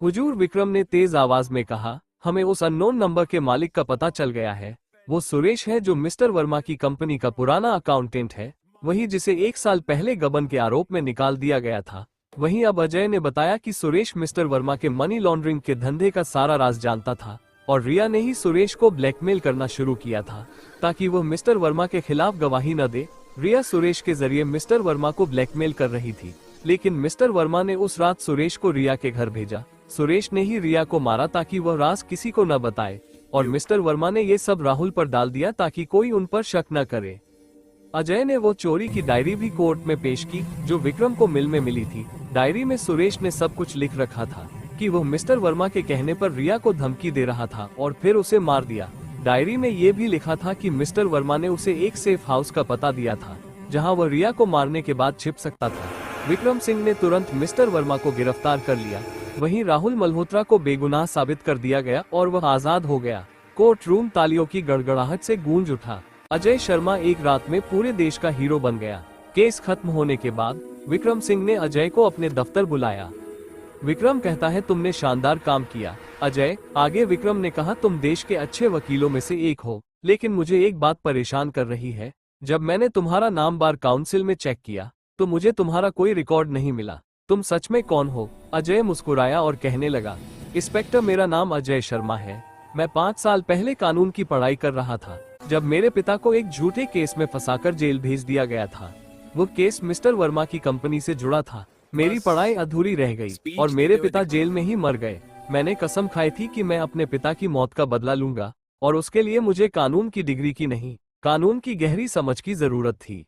हुजूर, विक्रम ने तेज आवाज में कहा, हमें उस अननोन नंबर के मालिक का पता चल गया है। वो सुरेश है जो मिस्टर वर्मा की कंपनी का पुराना अकाउंटेंट है, वही जिसे 1 साल पहले गबन के आरोप में निकाल दिया गया था। वहीं अब अजय ने बताया कि सुरेश मिस्टर वर्मा के मनी लॉन्ड्रिंग के धंधे का सारा राज जानता था और रिया ने ही सुरेश को ब्लैकमेल करना शुरू किया था ताकि वह मिस्टर वर्मा के खिलाफ गवाही न दे। रिया सुरेश के जरिए मिस्टर वर्मा को ब्लैकमेल कर रही थी, लेकिन मिस्टर वर्मा ने उस रात सुरेश को रिया के घर भेजा। सुरेश ने ही रिया को मारा ताकि वह राज किसी को न बताए और मिस्टर वर्मा ने ये सब राहुल पर डाल दिया ताकि कोई उन पर शक न करे। अजय ने वो चोरी की डायरी भी कोर्ट में पेश की जो विक्रम को मिल में मिली थी। डायरी में सुरेश ने सब कुछ लिख रखा था कि वह मिस्टर वर्मा के कहने पर रिया को धमकी दे रहा था और फिर उसे मार दिया। डायरी में ये भी लिखा था कि मिस्टर वर्मा ने उसे एक सेफ हाउस का पता दिया था जहां वह रिया को मारने के बाद छिप सकता था। विक्रम सिंह ने तुरंत मिस्टर वर्मा को गिरफ्तार कर लिया। वहीं राहुल मल्होत्रा को बेगुनाह साबित कर दिया गया और वह आजाद हो गया। कोर्ट रूम तालियों की गड़गड़ाहट से गूंज उठा। अजय शर्मा एक रात में पूरे देश का हीरो बन गया। केस खत्म होने के बाद विक्रम सिंह ने अजय को अपने दफ्तर बुलाया। विक्रम कहता है, तुमने शानदार काम किया। अजय आगे विक्रम ने कहा, तुम देश के अच्छे वकीलों में से एक हो, लेकिन मुझे एक बात परेशान कर रही है। जब मैंने तुम्हारा नाम बार काउंसिल में चेक किया तो मुझे तुम्हारा कोई रिकॉर्ड नहीं मिला। तुम सच में कौन हो? अजय मुस्कुराया और कहने लगा, इंस्पेक्टर, मेरा नाम अजय शर्मा है। मैं 5 साल पहले कानून की पढ़ाई कर रहा था जब मेरे पिता को एक झूठे केस में फंसाकर जेल भेज दिया गया था। वो केस मिस्टर वर्मा की कंपनी से जुड़ा था। मेरी पढ़ाई अधूरी रह गई और मेरे पिता जेल में ही मर गए। मैंने कसम खाई थी कि मैं अपने पिता की मौत का बदला लूंगा और उसके लिए मुझे कानून की डिग्री की नहीं, कानून की गहरी समझ की जरूरत थी।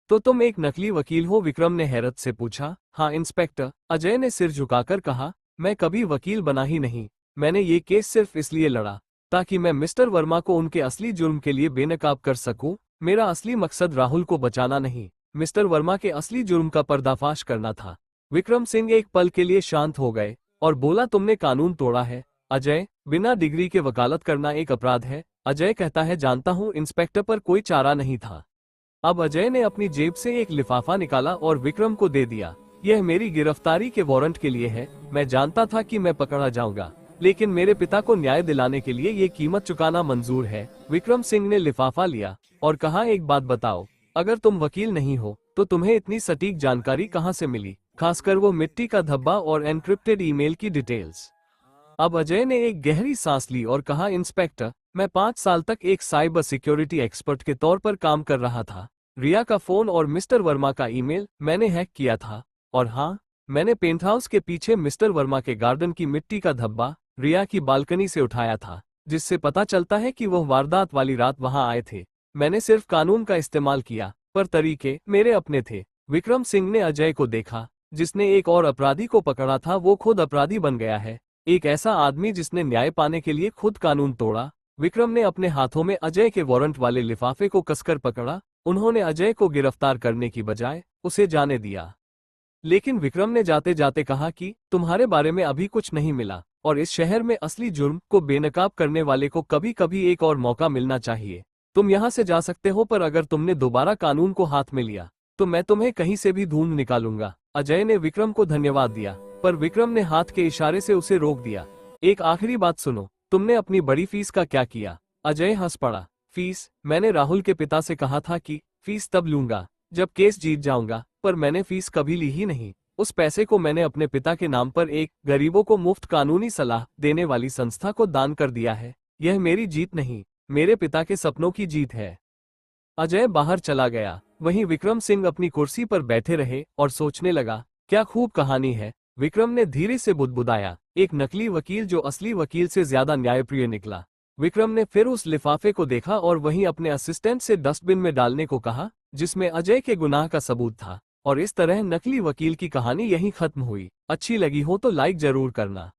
तो तुम एक नकली वकील हो? विक्रम ने हैरत से पूछा। हाँ इंस्पेक्टर, अजय ने सिर झुकाकर कहा, मैं कभी वकील बना ही नहीं। मैंने ये केस सिर्फ इसलिए लड़ा ताकि मैं मिस्टर वर्मा को उनके असली जुर्म के लिए बेनकाब कर सकूं। मेरा असली मकसद राहुल को बचाना नहीं, मिस्टर वर्मा के असली जुर्म का पर्दाफाश करना था। विक्रम सिंह एक पल के लिए शांत हो गए और बोला, तुमने कानून तोड़ा है अजय। बिना डिग्री के वकालत करना एक अपराध है। अजय कहता है, जानता हूँ इंस्पेक्टर, पर कोई चारा नहीं था। अब अजय ने अपनी जेब से एक लिफाफा निकाला और विक्रम को दे दिया। यह मेरी गिरफ्तारी के वारंट के लिए है। मैं जानता था कि मैं पकड़ा जाऊंगा, लेकिन मेरे पिता को न्याय दिलाने के लिए ये कीमत चुकाना मंजूर है। विक्रम सिंह ने लिफाफा लिया और कहा, एक बात बताओ, अगर तुम वकील नहीं हो तो तुम्हें इतनी सटीक जानकारी कहां से मिली, खासकर वो मिट्टी का धब्बा और एनक्रिप्टेड ईमेल की डिटेल्स? अब अजय ने एक गहरी सांस ली और कहा, इंस्पेक्टर, मैं 5 साल तक एक साइबर सिक्योरिटी एक्सपर्ट के तौर पर काम कर रहा था। रिया का फोन और मिस्टर वर्मा का ईमेल मैंने हैक किया था। और हाँ, मैंने पेंटहाउस के पीछे मिस्टर वर्मा के गार्डन की मिट्टी का धब्बा रिया की बालकनी से उठाया था, जिससे पता चलता है कि वह वारदात वाली रात वहां आए थे। मैंने सिर्फ कानून का इस्तेमाल किया, पर तरीके मेरे अपने थे। विक्रम सिंह ने अजय को देखा। जिसने एक और अपराधी को पकड़ा था वो खुद अपराधी बन गया है। एक ऐसा आदमी जिसने न्याय पाने के लिए खुद कानून तोड़ा। विक्रम ने अपने हाथों में अजय के वारंट वाले लिफाफे को कसकर पकड़ा। उन्होंने अजय को गिरफ्तार करने की बजाय उसे जाने दिया। लेकिन विक्रम ने जाते जाते कहा कि तुम्हारे बारे में अभी कुछ नहीं मिला और इस शहर में असली जुर्म को बेनकाब करने वाले को कभी कभी एक और मौका मिलना चाहिए। तुम यहाँ से जा सकते हो, पर अगर तुमने दोबारा कानून को हाथ में लिया तो मैं तुम्हें कहीं से भी ढूंढ निकालूंगा। अजय ने विक्रम को धन्यवाद दिया, पर विक्रम ने हाथ के इशारे से उसे रोक दिया। एक आखिरी बात सुनो, तुमने अपनी बड़ी फीस का क्या किया? अजय हंस पड़ा। फीस? मैंने राहुल के पिता से कहा था कि फीस तब लूंगा जब केस जीत जाऊंगा, पर मैंने फीस कभी ली ही नहीं। उस पैसे को मैंने अपने पिता के नाम पर एक गरीबों को मुफ्त कानूनी सलाह देने वाली संस्था को दान कर दिया है। यह मेरी जीत नहीं, मेरे पिता के सपनों की जीत है। अजय बाहर चला गया। वहीं विक्रम सिंह अपनी कुर्सी पर बैठे रहे और सोचने लगा, क्या खूब कहानी है। विक्रम ने धीरे से बुदबुदाया, एक नकली वकील जो असली वकील से ज्यादा न्यायप्रिय निकला। विक्रम ने फिर उस लिफाफे को देखा और वहीं अपने असिस्टेंट से डस्टबिन में डालने को कहा, जिसमें अजय के गुनाह का सबूत था। और इस तरह नकली वकील की कहानी यहीं खत्म हुई। अच्छी लगी हो तो लाइक जरूर करना।